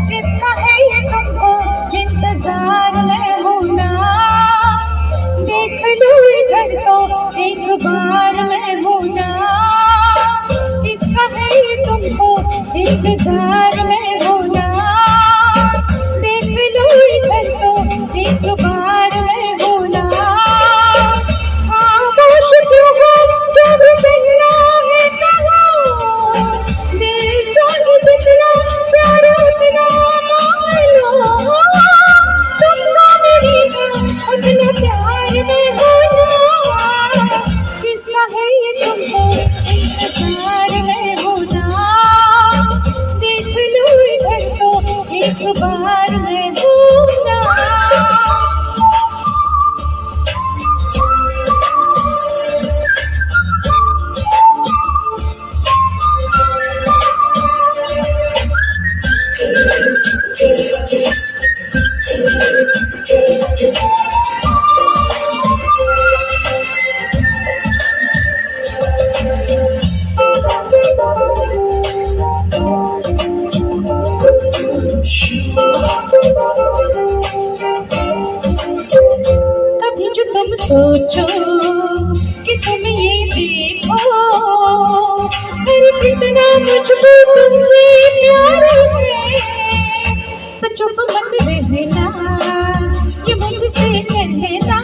किसका है ये तुमको इंतजार में होना, देख लो इधर तो एक बार में होना, किसका है ये तुमको इंतजार में होना, देख लो इधर तो एक बार में होना। खामोश क्यों हो जब कहना है कहो, दिल चाहे जितना प्यार उतना मांग लो, तुमको मिलेगा उतना प्यार में होना, किसका है ये तुमको इंतजार में होना, देख लो इधर तो एक बार में होना। कभी जो तुम सोचो कि तुम ये देखो, अरे कितना मुझको तुमसे प्यार है, तो चुप मत रहना, ये मुझसे कहना,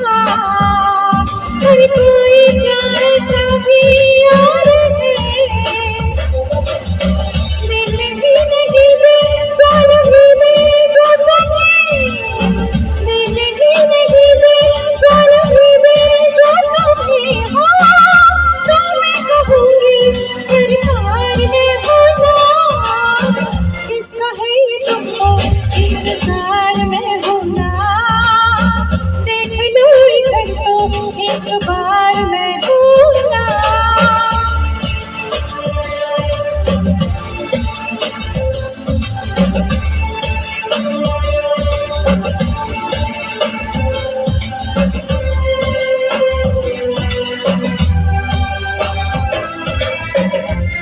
अरे कोई प्यार सा भी यार है, दिल ही नहीं दे जान भी दे जो तुम्हें, दिल ही नहीं दे जान भी दे जो तुम्हें, हो तो मैं कहूँगी सरकार में होना, किसका है ये तुमको इंतजार में होना, देख लो इधर तो एक बार में होना।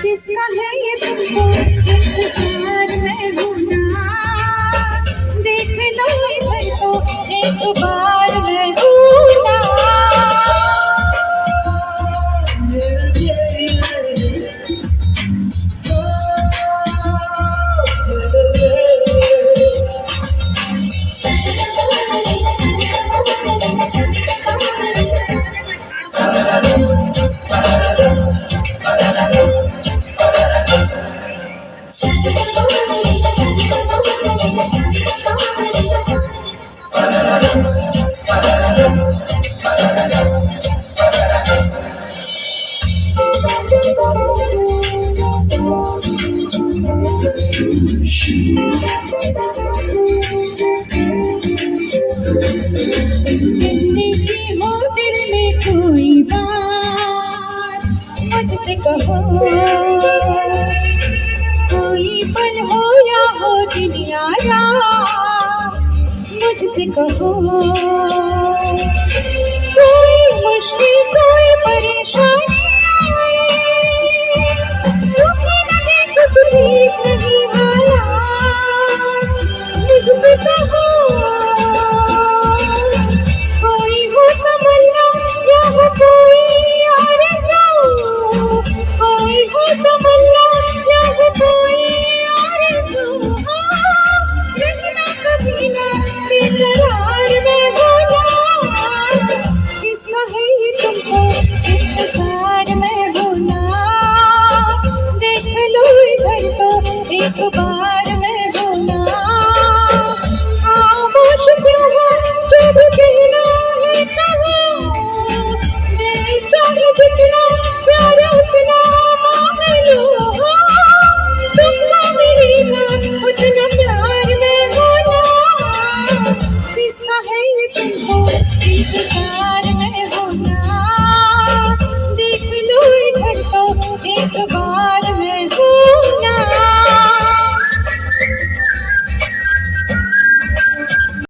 किसका है ये तुमको इंतजार में होना, देख लो इधर तो एक बार में होना। की हो दिल में कोई बात मुझसे कहो, कोई पल हो या हो दिन या रात मुझसे कहो, कोई मुश्किल कोई परेशानी आए, दुखी लगे कुछ ठीक नहीं हालात मुझसे कहो, कोई हो तमन्ना या हो कोई आरज़ू, कोई हो तमन्ना या हो कोई आरज़ू, रहना कभी ना बेकरार में होना, किसका है ये तुमको इंतजार में होना, देख लो इधर तो एक बार